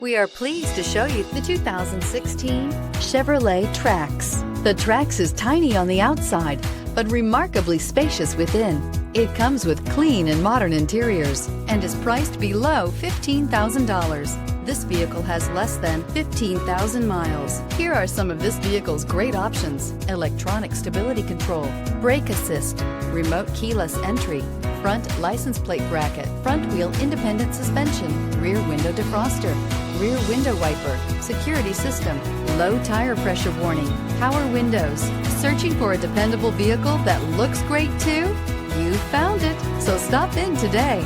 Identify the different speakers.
Speaker 1: We are pleased to show you the 2016 Chevrolet Trax. The Trax is tiny on the outside, but remarkably spacious within. It comes with clean and modern interiors and is priced below $15,000. This vehicle has less than 15,000 miles. Here are some of this vehicle's great options: electronic stability control, brake assist, remote keyless entry, front license plate bracket, front wheel independent suspension, rear window defroster, rear window wiper, security system, low tire pressure warning, power windows. Searching for a dependable vehicle that looks great too? You found it, so stop in today.